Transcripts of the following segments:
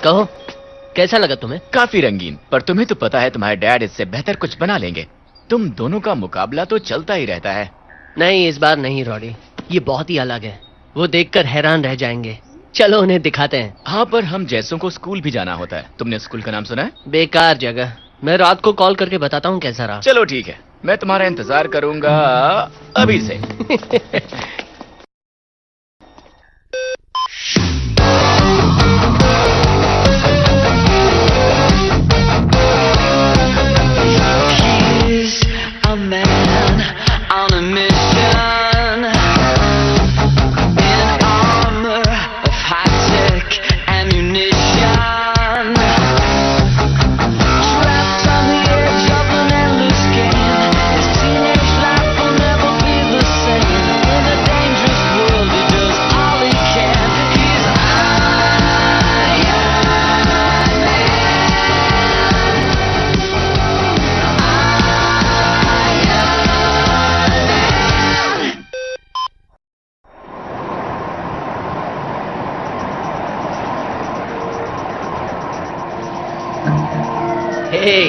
कहो, कैसा लगा तुम्हें? काफी रंगीन, पर तुम्हें तो पता है तुम्हारे डैड इससे बेहतर कुछ बना लेंगे। तुम दोनों का मुकाबला तो चलता ही रहता है। नहीं, इस बार नहीं रॉडी, ये बहुत ही अलग है। वो देखकर हैरान रह जाएंगे। चलो उन्हें दिखाते हैं। हाँ, पर हम जैसों को स्कूल भी जाना होता है। तुमने स्कूल का नाम सुना है? बेकार जगह। मैं रात को कॉल करके बताता हूँ कैसा रहा। चलो ठीक है, मैं तुम्हारा इंतजार करूंगा अभी से। Hey.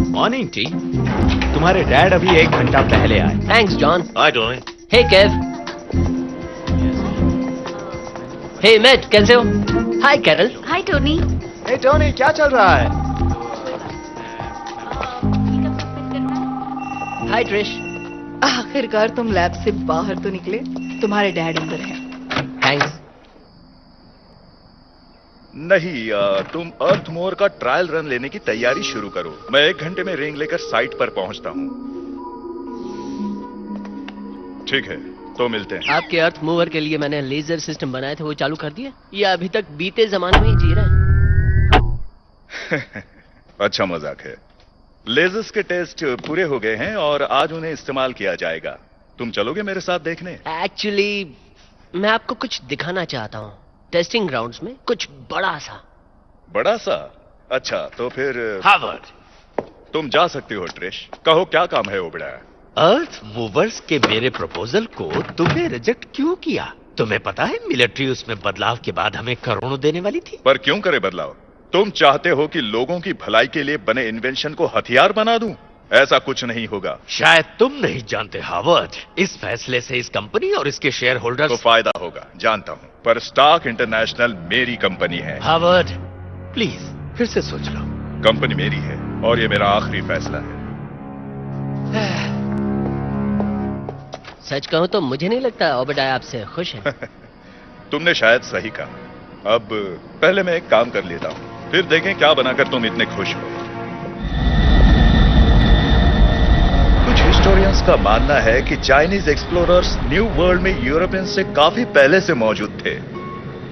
Morning T. तुम्हारे डैड अभी 1 घंटा पहले आए। Thanks John. Hi Donny. Hey Kev. Hey Matt, कैसे हो? Hi Carol. Hi Tony. Hey Tony, क्या चल रहा है? Hi Trish. आखिरकार तुम लैब से बाहर तो निकले। तुम्हारे डैड अंदर हैं। थैंक्स। नहीं, तुम अर्थमोर का ट्रायल रन लेने की तैयारी शुरू करो। मैं 1 घंटे में रिंग लेकर साइट पर पहुंचता हूं। ठीक है, तो मिलते हैं। आपके अर्थ मूवर के लिए मैंने लेजर सिस्टम बनाए थे, वो चालू कर दिए? या अभी तक बीते जमाने में ही जी रहे हैं? अच्छा मजाक है। लेजर्स के टेस्ट पूरे हो गए हैं और आज उन्हें इस्तेमाल किया जाएगा। तुम चलोगे मेरे साथ देखने? एक्चुअली मैं आपको कुछ दिखाना चाहता हूँ। टेस्टिंग ग्राउंड्स में कुछ बड़ा सा। बड़ा सा? अच्छा, तो फिर हार्वर्ड। तुम जा सकती हो ट्रिश। कहो क्या काम है ओबड़ा? अर्थ मूवर्स के मेरे प्रपोजल को तुमने रिजेक्ट क्यों किया? तुम्हें पता है मिलिट्री उसमें बदलाव के बाद हमें करोड़ों देने वाली थी। पर क्यों करे बदलाव? तुम चाहते हो कि लोगों की भलाई के लिए बने इन्वेंशन को हथियार बना दूं? ऐसा कुछ नहीं होगा। शायद तुम नहीं जानते हार्वर्ड, इस फैसले से इस कंपनी और इसके शेयर होल्डर्स तो फायदा होगा, जानता हूं, पर स्टार्क इंटरनेशनल मेरी कंपनी है। हार्वर्ड, प्लीज फिर से सोच लो। कंपनी मेरी है और ये मेरा आखिरी फैसला है। सच कहूं तो मुझे नहीं लगता ओबेडाय आपसे खुश है। तुमने शायद सही कहा। अब पहले मैं एक काम कर लेता हूं, फिर देखें क्या बनाकर तुम इतने खुश हो। कुछ हिस्टोरियंस का मानना है कि चाइनीज एक्सप्लोरर्स न्यू वर्ल्ड में यूरोपियंस से काफी पहले से मौजूद थे।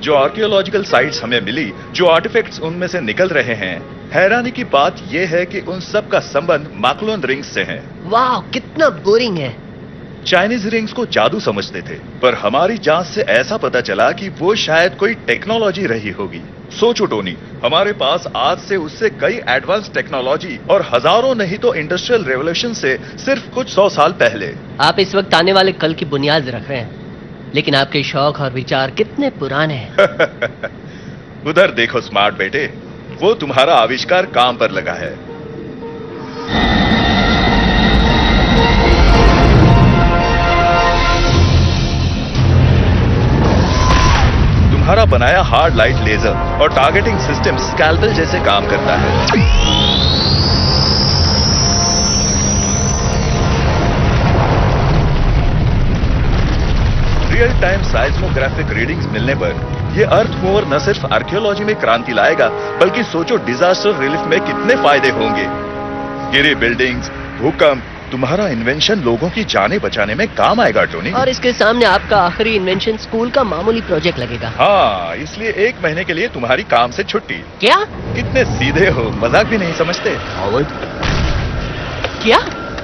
जो आर्कियोलॉजिकल साइट्स हमें मिली, जो आर्टिफैक्ट्स उनमें से निकल रहे हैं, हैरानी की बात यह है कि उन सब का संबंध माकलोन रिंग्स से है। वाह, कितना बोरिंग है। चाइनीज रिंग्स को जादू समझते थे, पर हमारी जांच से ऐसा पता चला कि वो शायद कोई टेक्नोलॉजी रही होगी। सोचो टोनी, हमारे पास आज से उससे कई एडवांस टेक्नोलॉजी और हजारों नहीं तो इंडस्ट्रियल रेवोल्यूशन से सिर्फ कुछ 100 साल पहले। आप इस वक्त आने वाले कल की बुनियाद रख रहे हैं, लेकिन आपके शौक और विचार कितने पुराने हैं। उधर देखो स्मार्ट बेटे, वो तुम्हारा आविष्कार काम पर लगा है। तुम्हारा बनाया हार्ड लाइट लेजर और टारगेटिंग सिस्टम स्कैल्पेल जैसे काम करता है। रियल टाइम साइज्मोग्राफिक रीडिंग्स मिलने पर यह अर्थ मूवर न सिर्फ आर्कियोलॉजी में क्रांति लाएगा, बल्कि सोचो डिजास्टर रिलीफ में कितने फायदे होंगे। गिरी बिल्डिंग्स, भूकंप, तुम्हारा इन्वेंशन लोगों की जानें बचाने में काम आएगा टोनी। और इसके सामने आपका आखिरी इन्वेंशन स्कूल का मामूली प्रोजेक्ट लगेगा। हाँ, इसलिए 1 महीने के लिए तुम्हारी काम से छुट्टी। क्या? कितने सीधे हो, मजाक भी नहीं समझते। क्या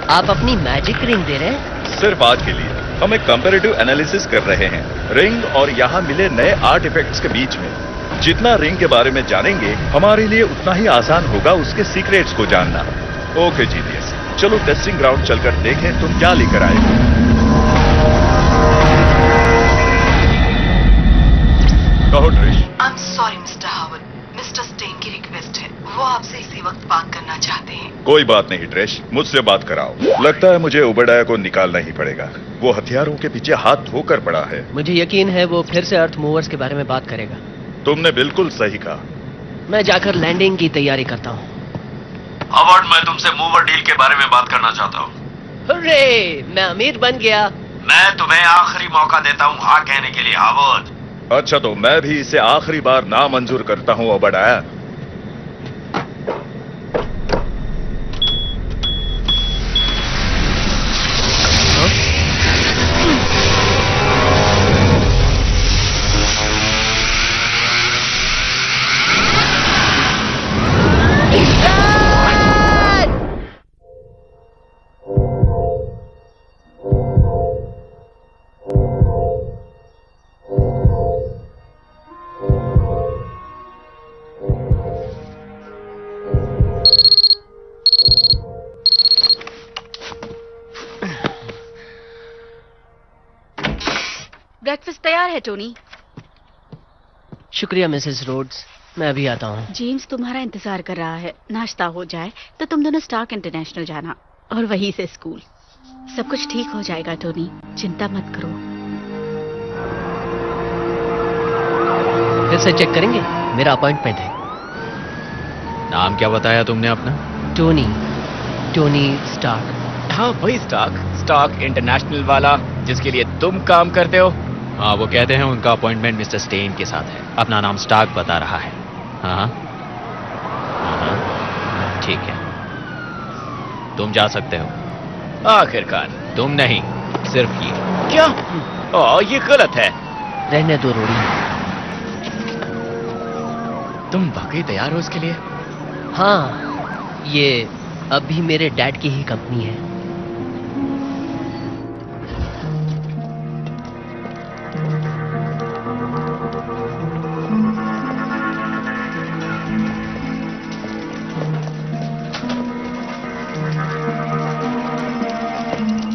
आप अपनी मैजिक रिंग दे रहे हैं? सिर्फ आज के लिए। हम एक कंपैरेटिव एनालिसिस कर रहे हैं रिंग और यहाँ मिले नए आर्टिफैक्ट्स के बीच में। जितना रिंग के बारे में जानेंगे, हमारे लिए उतना ही आसान होगा उसके सीक्रेट्स को जानना। ओके जीनियस, चलो टेस्टिंग ग्राउंड चलकर देखें तुम क्या लेकर आए हो। कहो Trish. I am sorry Mister Howard, Mister Stane की रिक्वेस्ट है, वो आपसे इसी वक्त बात करना चाहते हैं। कोई बात नहीं ट्रिश, मुझसे बात कराओ। लगता है मुझे ओबेडाया को निकालना ही पड़ेगा, वो हथियारों के पीछे हाथ धोकर पड़ा है। मुझे यकीन है वो फिर से अर्थ मूवर्स के बारे में बात करेगा। तुमने बिल्कुल सही कहा। मैं जाकर लैंडिंग की तैयारी करता हूँ। हावर्ड, मैं तुमसे मूवर डील के बारे में बात करना चाहता हूँ। हुर्रे, मैं अमीर बन गया। मैं तुम्हें आखिरी मौका देता हूँ हाँ कहने के लिए हावर्ड। अच्छा तो मैं भी इसे आखिरी बार नामंजूर करता हूँ ओबेडाया। ब्रेकफास्ट तैयार है टोनी। शुक्रिया मिसेस रोड्स, मैं अभी आता हूँ। जेम्स तुम्हारा इंतजार कर रहा है, नाश्ता हो जाए तो तुम दोनों स्टार्क इंटरनेशनल जाना और वहीं से स्कूल। सब कुछ ठीक हो जाएगा टोनी, चिंता मत करो। फिर से चेक करेंगे, मेरा अपॉइंटमेंट है। नाम क्या बताया तुमने अपना? Tony, Tony Stark. हाँ वही स्टार्क इंटरनेशनल वाला जिसके लिए तुम काम करते हो। हाँ, वो कहते हैं उनका अपॉइंटमेंट मिस्टर स्टेन के साथ है। अपना नाम स्टार्क बता रहा है। हाँ, ठीक है, तुम जा सकते हो। आखिरकार। तुम नहीं, सिर्फ ये। क्या? ये गलत है। रहने दो रोड़ी। तुम वाकई तैयार हो इसके लिए? हाँ, ये अभी मेरे डैड की ही कंपनी है।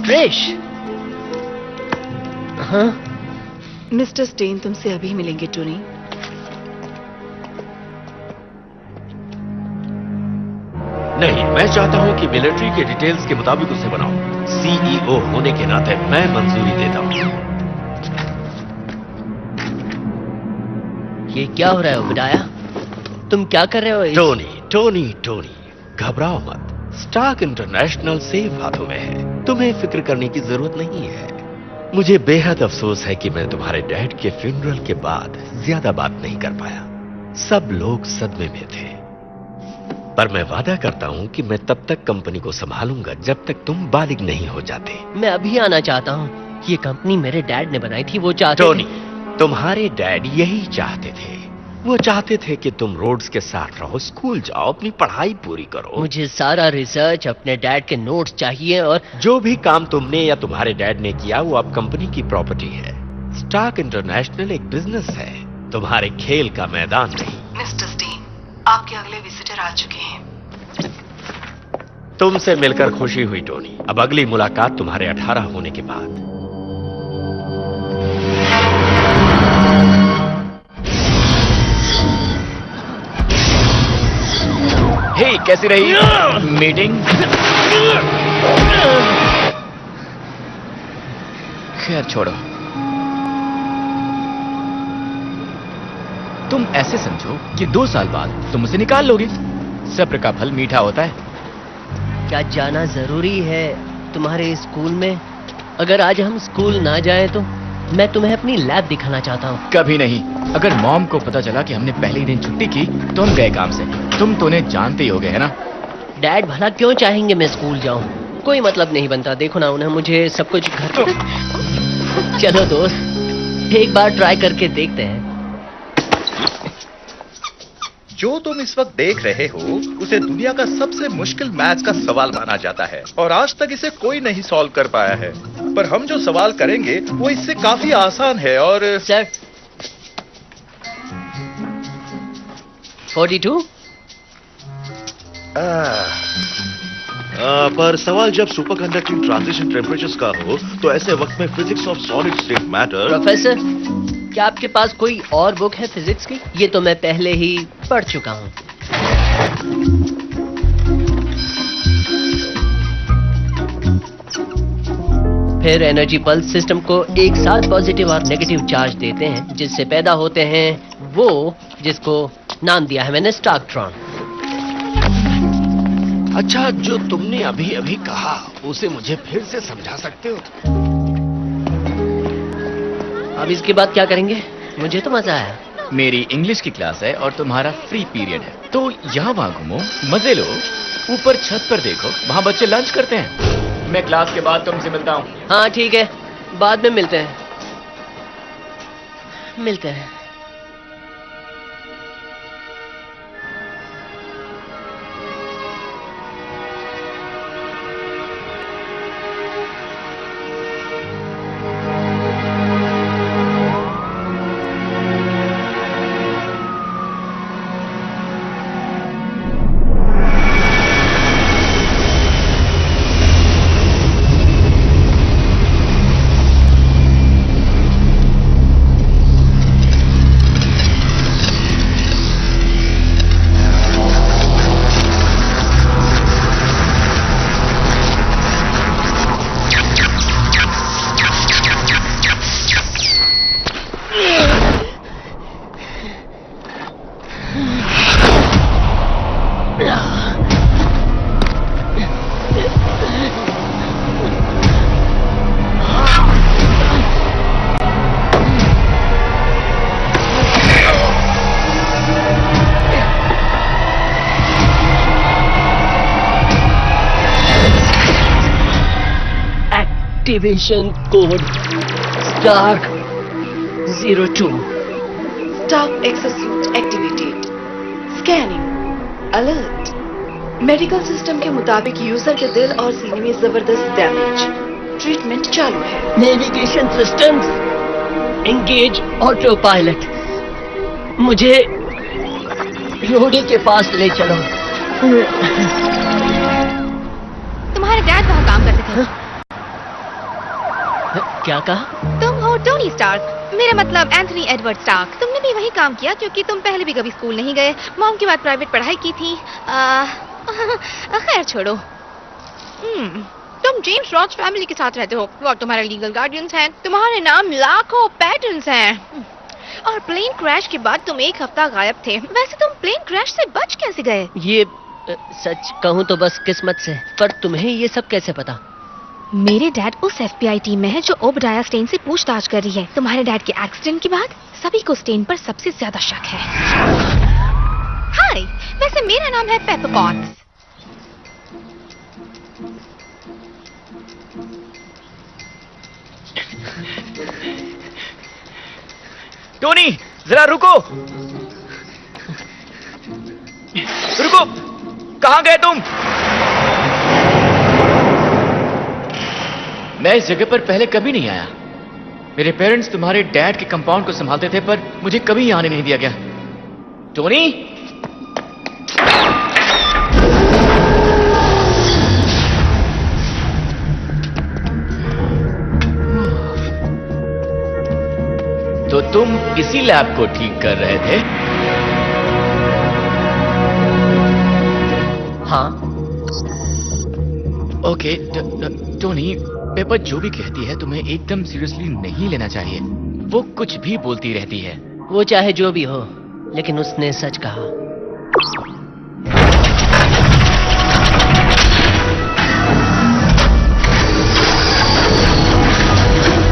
ट्रिश। हाँ? मिस्टर स्टेन तुमसे अभी मिलेंगे टोनी। नहीं, मैं चाहता हूं कि मिलिट्री के डिटेल्स के मुताबिक उसे बनाओ। सीईओ होने के नाते मैं मंजूरी देता हूं। ये क्या हो रहा है ओबेडाया? तुम क्या कर रहे हो? टोनी, घबराओ मत। स्टार्क इंटरनेशनल सेफ हाथों में है, तुम्हें फिक्र करने की जरूरत नहीं है। मुझे बेहद अफसोस है कि मैं तुम्हारे डैड के फ्यूनरल के बाद ज्यादा बात नहीं कर पाया। सब लोग सदमे में थे, पर मैं वादा करता हूं कि मैं तब तक कंपनी को संभालूंगा जब तक तुम बालिग नहीं हो जाते। मैं अभी आना चाहता हूँ। ये कंपनी मेरे डैड ने बनाई थी, वो चाहते टोनी, थे। तुम्हारे डैड यही चाहते थे। वो चाहते थे कि तुम रोड्स के साथ रहो, स्कूल जाओ, अपनी पढ़ाई पूरी करो। मुझे सारा रिसर्च, अपने डैड के नोट्स चाहिए, और जो भी काम तुमने या तुम्हारे डैड ने किया वो अब कंपनी की प्रॉपर्टी है। स्टार्क इंटरनेशनल एक बिजनेस है, तुम्हारे खेल का मैदान नहीं। मिस्टर स्टेन, आपके अगले विजिटर आ चुके हैं। तुमसे मिलकर खुशी हुई टोनी। अब अगली मुलाकात तुम्हारे 18 होने के बाद। हे, कैसी रही मीटिंग? खैर छोड़ो। तुम ऐसे समझो कि 2 साल बाद तुम उसे निकाल लोगे। सब्र का फल मीठा होता है। क्या जाना जरूरी है तुम्हारे स्कूल में? अगर आज हम स्कूल ना जाएं तो मैं तुम्हें अपनी लैब दिखाना चाहता हूँ। कभी नहीं। अगर मॉम को पता चला कि हमने पहले ही दिन छुट्टी की तो हम गए काम से। तुम तो उन्हें जानते ही होगे, है ना? डैड भला क्यों चाहेंगे मैं स्कूल जाऊं? कोई मतलब नहीं बनता। देखो ना, उन्हें मुझे सब कुछ घर पे। चलो दोस्त, एक बार ट्राई करके देखते हैं। जो तुम इस वक्त देख रहे हो उसे दुनिया का सबसे मुश्किल मैथ्स का सवाल माना जाता है और आज तक इसे कोई नहीं सॉल्व कर पाया है। पर हम जो सवाल करेंगे वो इससे काफी आसान है। और सर 42? पर सवाल जब सुपर कंडक्टिंग ट्रांजिशन टेम्परेचर्स का हो तो ऐसे वक्त में physics of solid state matter. Professor, क्या आपके पास कोई और बुक है फिजिक्स की? ये तो मैं पहले ही पढ़ चुका हूँ। फिर एनर्जी पल्स सिस्टम को एक साथ पॉजिटिव और नेगेटिव चार्ज देते हैं, जिससे पैदा होते हैं वो जिसको नाम दिया है मैंने स्टार्कट्रॉन। अच्छा, जो तुमने अभी अभी कहा उसे मुझे फिर से समझा सकते हो? अब इसके बाद क्या करेंगे? मुझे तो मजा आया। मेरी इंग्लिश की क्लास है और तुम्हारा फ्री पीरियड है, तो यहाँ वहाँ घूमो, मजे लो, ऊपर छत पर देखो, वहाँ बच्चे लंच करते हैं। मैं क्लास के बाद तुमसे मिलता हूँ। हाँ ठीक है, बाद में मिलते हैं। मिलते हैं। Activation code Stark 02। Staff exosuit activated. Scanning alert. Medical system के मुताबिक यूजर के दिल और सीने में जबरदस्त डैमेज। ट्रीटमेंट चालू है। Navigation systems engage auto pilot. मुझे रोडी के पास ले चलो। तुम्हारे डैड वहाँ काम करते थे। क्या कहा? तुम हो टोनी स्टार्क, मेरा मतलब एंथनी एडवर्ड स्टार्क। तुमने भी वही काम किया क्योंकि तुम पहले भी कभी स्कूल नहीं गए, मॉम के बाद प्राइवेट पढ़ाई की थी। खैर छोड़ो। तुम जेम्स रॉच फैमिली के साथ रहते हो और तुम्हारे लीगल गार्डियंस हैं। तुम्हारे नाम लाखों पैटर्न्स हैं। और प्लेन क्रैश के बाद तुम एक हफ्ता गायब थे। वैसे तुम प्लेन क्रैश से बच कैसे गए? ये सच कहूँ तो बस किस्मत से। पर तुम्हें ये सब कैसे पता? मेरे डैड उस FBI टीम में है जो ओबडाया स्टेन से पूछताछ कर रही है। तुम्हारे डैड के एक्सीडेंट के बाद सभी को स्टेन पर सबसे ज्यादा शक है। हाय, वैसे मेरा नाम है पेपर पॉट्स। टोनी, जरा रुको। रुको, कहां गए तुम? मैं इस जगह पर पहले कभी नहीं आया। मेरे पेरेंट्स तुम्हारे डैड के कंपाउंड को संभालते थे, पर मुझे कभी आने नहीं दिया गया। टोनी, तो तुम इसी लैब को ठीक कर रहे थे? हाँ। ओके, टोनी, पेपर जो भी कहती है तुम्हें एकदम सीरियसली नहीं लेना चाहिए। वो कुछ भी बोलती रहती है। वो चाहे जो भी हो, लेकिन उसने सच कहा।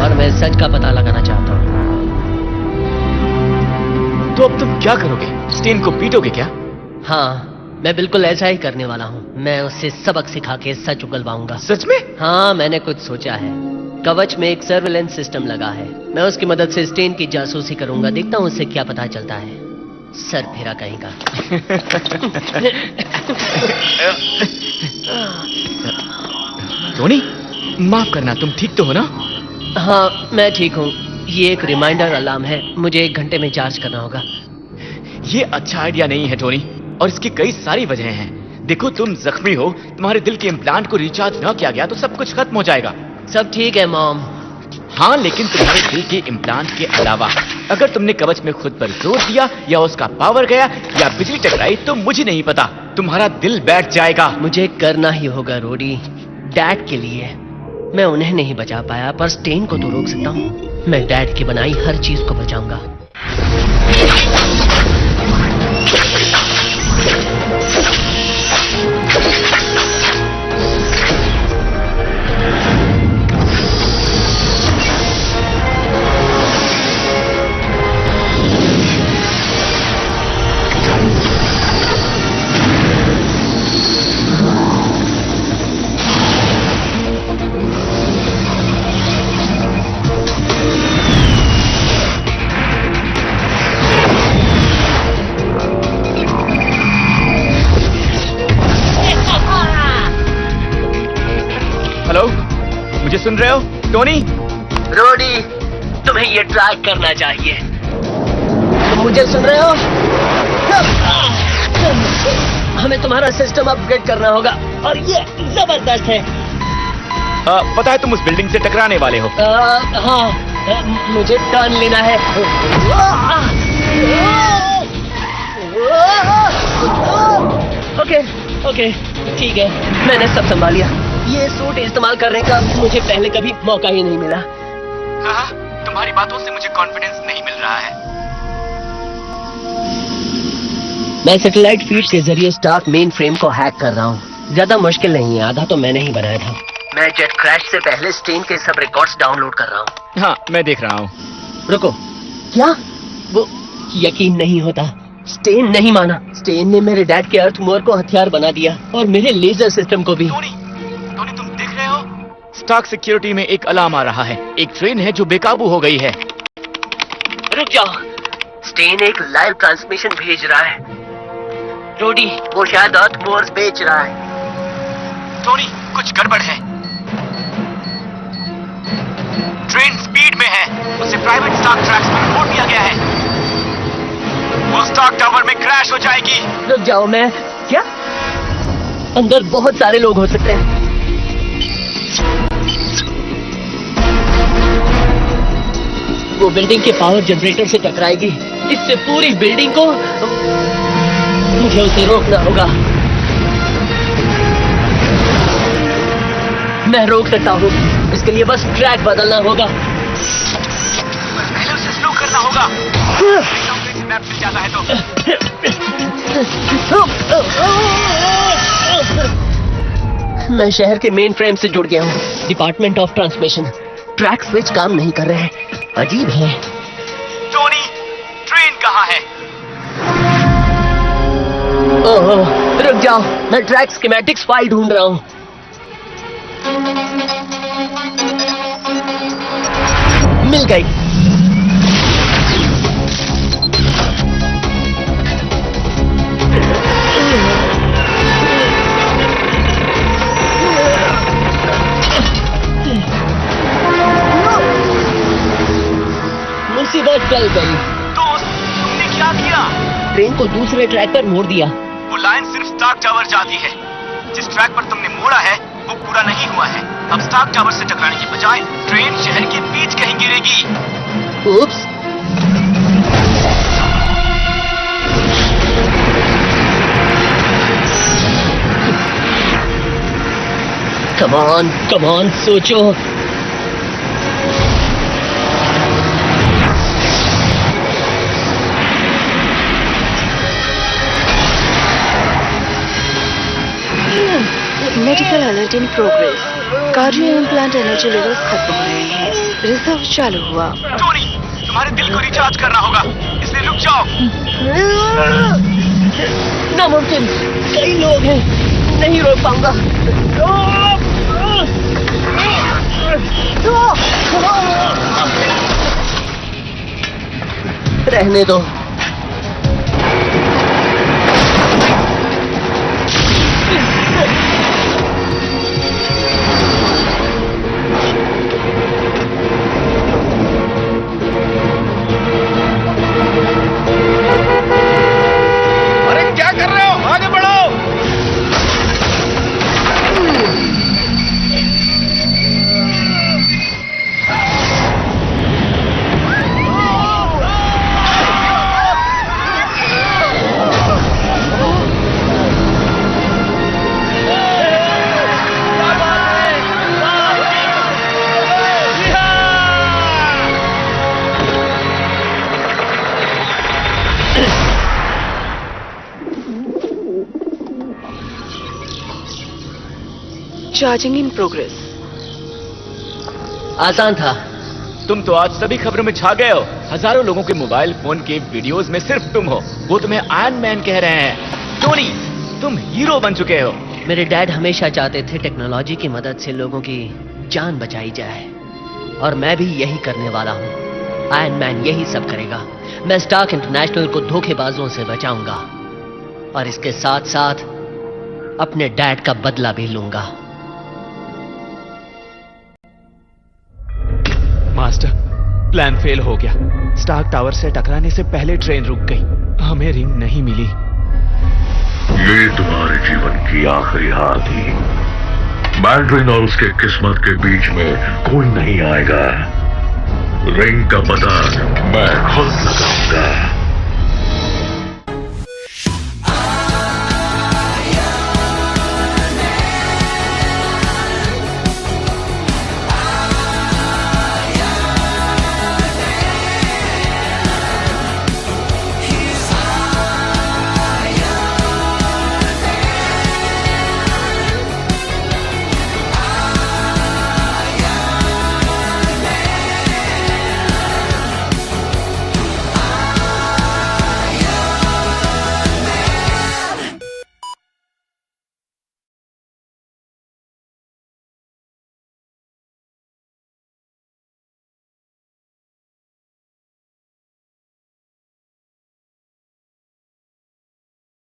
और मैं सच का पता लगाना चाहता हूँ। तो अब तुम क्या करोगे? स्टेन को पीटोगे क्या? हाँ, मैं बिल्कुल ऐसा ही करने वाला हूँ। मैं उससे सबक सिखा के सच उगलवाऊंगा। सच में? हाँ, मैंने कुछ सोचा है। कवच में एक सर्वेलेंस सिस्टम लगा है। मैं उसकी मदद से स्टेन की जासूसी करूंगा। देखता हूँ उससे क्या पता चलता है। सर फेरा कहेगा। टोनी, माफ करना, तुम ठीक तो हो ना? हाँ, मैं ठीक हूँ। ये एक रिमाइंडर अलार्म है। मुझे 1 घंटे में चार्ज करना होगा। ये अच्छा आइडिया नहीं है टोनी, और इसकी कई सारी वजहें हैं। देखो तुम जख्मी हो, तुम्हारे दिल के इम्प्लांट को रिचार्ज न किया गया तो सब कुछ खत्म हो जाएगा। सब ठीक है मॉम। हाँ, लेकिन तुम्हारे दिल के इम्प्लांट के अलावा अगर तुमने कवच में खुद पर जोर दिया या उसका पावर गया या बिजली टकराई तो मुझे नहीं पता, तुम्हारा दिल बैठ जाएगा। मुझे करना ही होगा रोडी, डैड के लिए। मैं उन्हें नहीं बचा पाया पर स्टेन को तो रोक सकता हूँ। मैं डैड की बनाई हर चीज को बचाऊंगा। हेलो, मुझे सुन रहे हो टोनी? रोडी, तुम्हें ये ट्राई करना चाहिए। तुम मुझे सुन रहे हो? हमें तुम्हारा सिस्टम अपग्रेड करना होगा और ये जबरदस्त है। पता है तुम उस बिल्डिंग से टकराने वाले हो। हाँ, मुझे टर्न लेना है। ओके, ठीक है, मैंने सब संभाल लिया। ये सूट इस्तेमाल करने का मुझे पहले कभी मौका ही नहीं मिला। हाँ, तुम्हारी बातों से मुझे कॉन्फिडेंस नहीं मिल रहा है। मैं सैटेलाइट फीड के जरिए स्टार्क मेन फ्रेम को हैक कर रहा हूँ। ज्यादा मुश्किल नहीं है, आधा तो मैंने ही बनाया था। मैं जेट क्रैश से पहले स्टेन के सब रिकॉर्ड्स डाउनलोड कर रहा हूँ। हाँ, मैं देख रहा हूँ। रुको, क्या? वो यकीन नहीं होता, स्टेन नहीं माना। स्टेन ने मेरे डैड के अर्थमोर को हथियार बना दिया और मेरे लेजर सिस्टम को भी। टोनी, तुम देख रहे हो? स्टार्क सिक्योरिटी में एक अलार्म आ रहा है। एक ट्रेन है जो बेकाबू हो गई है। रुक जाओ, स्टेन एक लाइव ट्रांसमिशन भेज रहा है। रोडी, वो शायद अर्थमोर्स बेच रहा है। टोनी, कुछ गड़बड़ है। ट्रेन स्पीड में है, उसे प्राइवेट स्टार्क ट्रैक्स पर मोड़ दिया गया है। वो स्टार्क टावर में क्रैश हो जाएगी। रुक जाओ, मैं क्या? अंदर बहुत सारे लोग हो सकते हैं। वो बिल्डिंग के पावर जनरेटर से टकराएगी। इससे पूरी बिल्डिंग को मुझे उसे रोकना होगा। मैं रोक सकता हूँ, इसके लिए बस ट्रैक बदलना होगा। पहले उसे स्लो करना होगा। मैप मिल जाता है तो। मैं शहर के मेन फ्रेम से जुड़ गया हूँ। Department of transmission. Track switch काम नहीं कर रहे हैं, अजीब है। टोनी, ट्रेन कहाँ है? ओह, रुक जाओ, मैं ट्रैक स्कीमेटिक्स फाइल ढूंढ रहा हूँ। मिल गई। मुसीबत टल गई। दोस्त, तुमने क्या किया? ट्रेन को दूसरे ट्रैक पर मोड़ दिया। वो लाइन सिर्फ स्टार्क टावर जाती है। जिस ट्रैक पर तुमने मोड़ा है वो पूरा नहीं हुआ है। अब स्टार्क टावर से टकराने की बजाय ट्रेन शहर के बीच कहीं गिरेगी। Oops. Come on, सोचो। Medical alert in progress. Cardio implant energy levels खत्म हो रहे हैं। रिजर्व चालू हुआ। टोनी, तुम्हारे दिल को रिचार्ज करना होगा, इसलिए रुक जाओ। नामुमकिन, कई लोग हैं, नहीं रोक पाऊंगा। रहने दो। अरे क्या कर रहे हो? आगे बढ़ो। Charging in progress. आसान था। तुम तो आज सभी खबरों में छा गए हो। हजारों लोगों के मोबाइल फोन के वीडियोस में सिर्फ तुम हो। वो तुम्हें आयरन मैन कह रहे हैं। टोनी, तुम हीरो बन चुके हो। मेरे डैड हमेशा चाहते थे टेक्नोलॉजी की मदद से लोगों की जान बचाई जाए, और मैं भी यही करने वाला हूँ। आयरन मैन यही सब करेगा। मैं स्टार्क इंटरनेशनल को धोखेबाजों से बचाऊंगा, और इसके साथ साथ अपने डैड का बदला भी लूंगा। मास्टर, प्लान फेल हो गया। स्टार्क टावर से टकराने से पहले ट्रेन रुक गई। हमें रिंग नहीं मिली। ये तुम्हारे जीवन की आखिरी हार थी। मैंड्रिन और उसके किस्मत के बीच में कोई नहीं आएगा। रिंग का पता मैं खुद लगाऊंगा।